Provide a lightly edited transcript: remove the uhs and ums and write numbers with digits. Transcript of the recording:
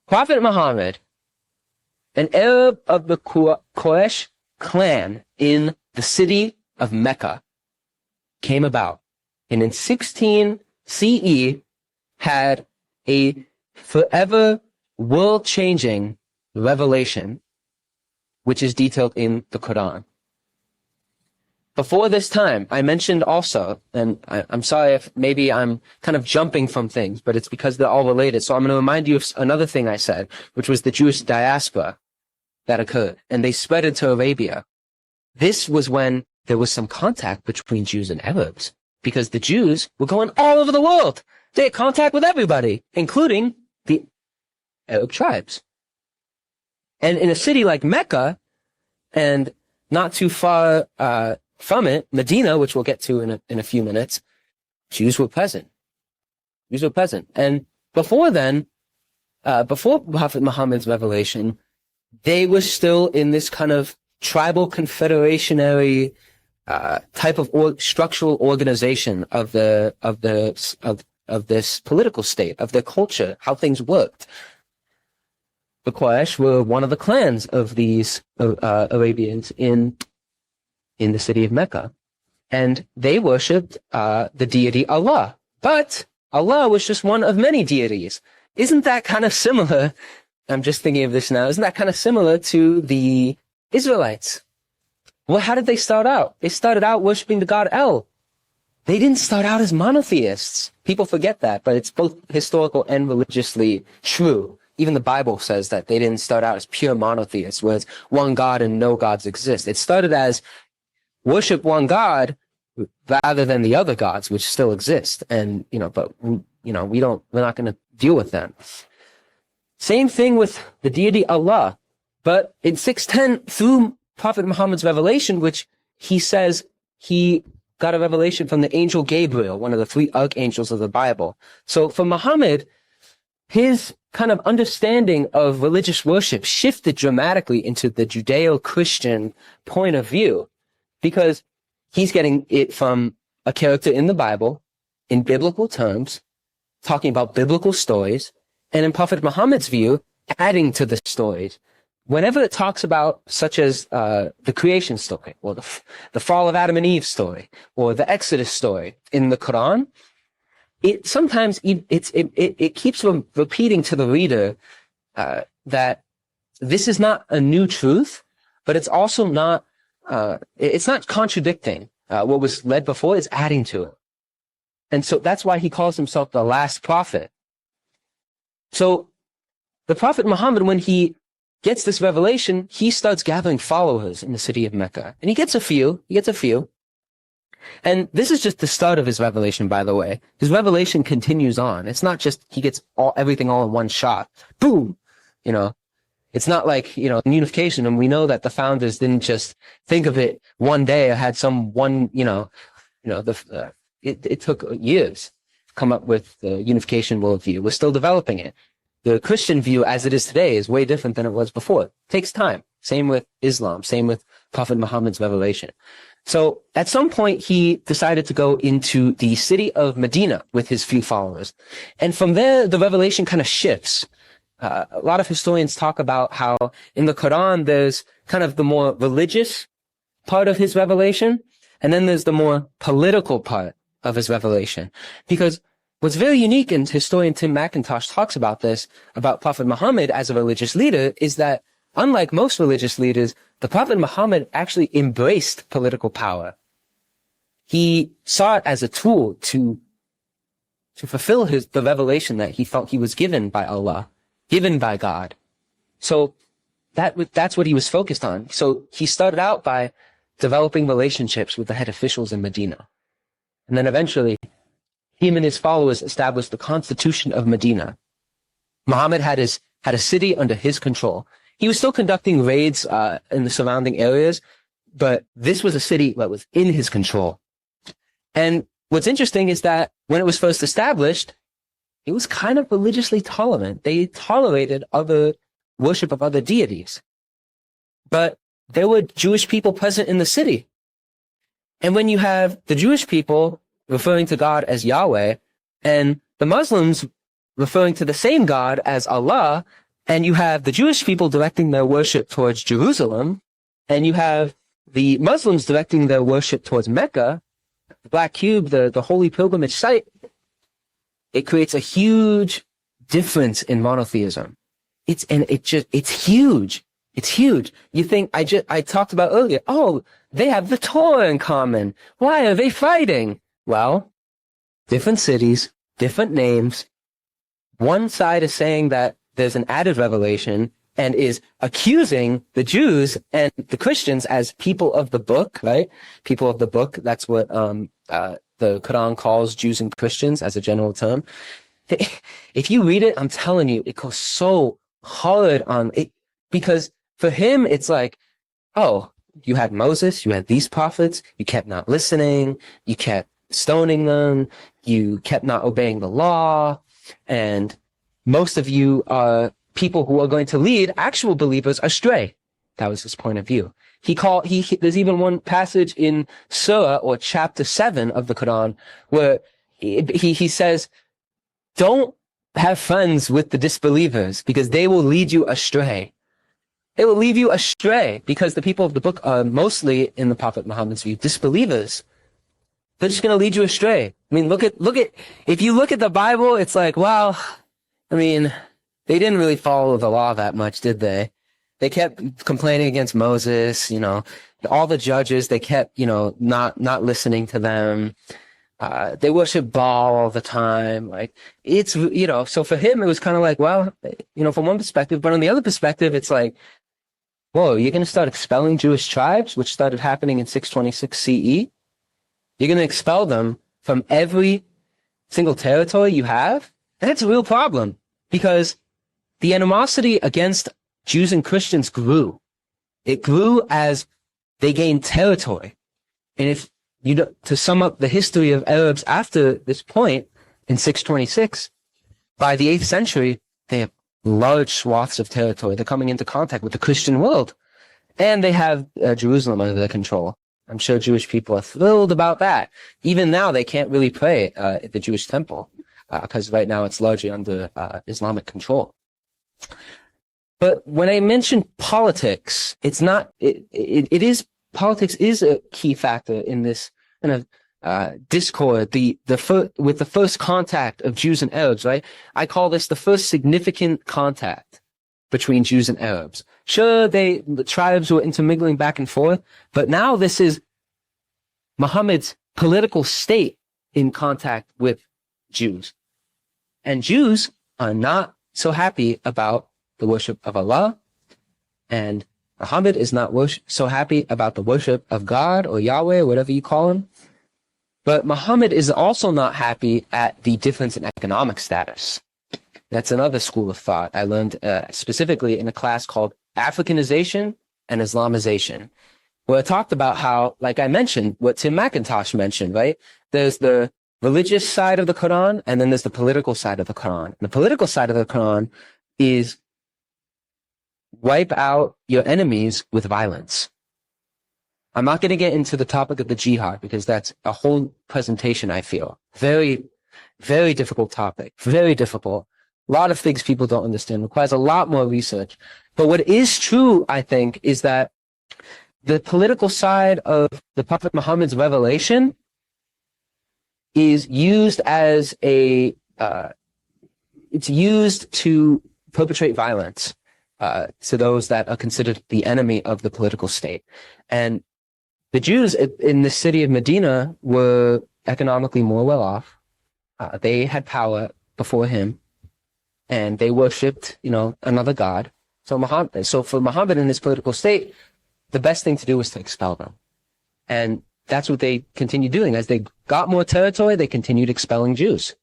Prophet Muhammad, an Arab of the Quraysh clan in the city of Mecca, came about, and in 16 CE had a forever world-changing revelation, which is detailed in the Quran. Before this time, I mentioned also, and I'm sorry if maybe I'm kind of jumping from things, but it's because they're all related. So I'm going to remind you of another thing I said, which was the Jewish diaspora that occurred, and they spread into Arabia. This was when there was some contact between Jews and Arabs, because the Jews were going all over the world. They had contact with everybody, including the Arab tribes. And in a city like Mecca, and not too far from it, Medina, which we'll get to in a few minutes, Jews were present. Jews were present. And before then, before Prophet Muhammad's revelation, they were still in this kind of tribal confederationary type of structural organization of this political state, of their culture, how things worked. The Quraysh were one of the clans of these Arabians in the city of Mecca, and they worshipped the deity Allah. But Allah was just one of many deities. Isn't that kind of similar? I'm just thinking of this now. Isn't that kind of similar to the Israelites? Well, how did they start out? They started out worshiping the god El. They didn't start out as monotheists. People forget that, but it's both historical and religiously true. Even the Bible says that they didn't start out as pure monotheists, where it's one God and no gods exist. It started as worship one God rather than the other gods, which still exist. And, but, we're not going to deal with them. Same thing with the deity Allah. But in 610, through Prophet Muhammad's revelation, which he says he got a revelation from the angel Gabriel, one of the 3 archangels of the Bible. So for Muhammad, his kind of understanding of religious worship shifted dramatically into the Judeo-Christian point of view, because he's getting it from a character in the Bible, in biblical terms, talking about biblical stories, and in Prophet Muhammad's view, adding to the stories. Whenever it talks about, such as the creation story, or the fall of Adam and Eve story, or the Exodus story in the Quran, it sometimes it keeps repeating to the reader that this is not a new truth, but it's also not it's not contradicting what was led before. It's adding to it, and so that's why he calls himself the last prophet. So the Prophet Muhammad, when he gets this revelation, he starts gathering followers in the city of Mecca, and he gets a few. And this is just the start of his revelation, by the way. His revelation continues on. It's not just he gets everything all in one shot. Boom! It's not like, in unification, and we know that the founders didn't just think of it one day or had some one, it took years to come up with the unification worldview. We're still developing it. The Christian view as it is today is way different than it was before. It takes time. Same with Islam. Same with Prophet Muhammad's revelation. So at some point, he decided to go into the city of Medina with his few followers. And from there, the revelation kind of shifts. A lot of historians talk about how in the Quran, there's kind of the more religious part of his revelation, and then there's the more political part of his revelation. Because what's very unique, and historian Tim McIntosh talks about this, about Prophet Muhammad as a religious leader, is that unlike most religious leaders, the Prophet Muhammad actually embraced political power. He saw it as a tool to fulfill the revelation that he felt he was given by Allah, given by God. So that's what he was focused on. So he started out by developing relationships with the head officials in Medina. And then eventually, him and his followers established the Constitution of Medina. Muhammad had a city under his control. He was still conducting raids in the surrounding areas, but this was a city that was in his control. And what's interesting is that when it was first established, it was kind of religiously tolerant. They tolerated other worship of other deities. But there were Jewish people present in the city. And when you have the Jewish people referring to God as Yahweh, and the Muslims referring to the same God as Allah, And you have the Jewish people directing their worship towards Jerusalem, and you have the Muslims directing their worship towards Mecca, the Black Cube, the holy pilgrimage site. It creates a huge difference in monotheism. It's huge. It's huge. You think I talked about earlier, oh, they have the Torah in common. Why are they fighting? Well, different cities, different names. One side is saying that there's an added revelation and is accusing the Jews and the Christians as people of the book, right? People of the book. That's what the Quran calls Jews and Christians as a general term. If you read it, I'm telling you, it goes so hard on it, because for him, it's like, oh, you had Moses, you had these prophets, you kept not listening, you kept stoning them, you kept not obeying the law, and most of you are people who are going to lead actual believers astray. That was his point of view. There's even one passage in Surah, or chapter 7 of the Quran, where he says, don't have friends with the disbelievers, because they will lead you astray. They will lead you astray, because the people of the book are mostly, in the Prophet Muhammad's view, disbelievers. They're just going to lead you astray. I mean, if you look at the Bible, it's like, wow, I mean, they didn't really follow the law that much, did they? They kept complaining against Moses, all the judges, they kept, not listening to them. They worship Baal all the time. Like, it's, so for him, it was kind of like, well, from one perspective, but on the other perspective, it's like, whoa, you're going to start expelling Jewish tribes, which started happening in 626 CE. You're going to expel them from every single territory you have. And it's a real problem, because the animosity against Jews and Christians grew. It grew as they gained territory. And if to sum up the history of Arabs after this point, in 626, by the 8th century, they have large swaths of territory. They're coming into contact with the Christian world. And they have Jerusalem under their control. I'm sure Jewish people are thrilled about that. Even now, they can't really pray at the Jewish temple, because right now it's largely under Islamic control. But when I mention politics, it's not, politics is a key factor in this kind of discord, with the first contact of Jews and Arabs, right? I call this the first significant contact between Jews and Arabs. Sure, the tribes were intermingling back and forth, but now this is Muhammad's political state in contact with Jews. And Jews are not so happy about the worship of Allah, and Muhammad is not so happy about the worship of God or Yahweh, or whatever you call him. But Muhammad is also not happy at the difference in economic status. That's another school of thought I learned specifically in a class called Africanization and Islamization, where I talked about how, like I mentioned, what Tim McIntosh mentioned, right? There's the religious side of the Quran, and then there's the political side of the Quran. And the political side of the Quran is wipe out your enemies with violence. I'm not going to get into the topic of the jihad, because that's a whole presentation, I feel. Very, very difficult topic. Very difficult. A lot of things people don't understand. Requires a lot more research. But what is true, I think, is that the political side of the Prophet Muhammad's revelation is used as it's used to perpetrate violence to those that are considered the enemy of the political state. And the Jews in the city of Medina were economically more well off. They had power before him, and they worshipped, another god. So for Muhammad in his political state, the best thing to do was to expel them. And that's what they continued doing. As they got more territory, they continued expelling Jews.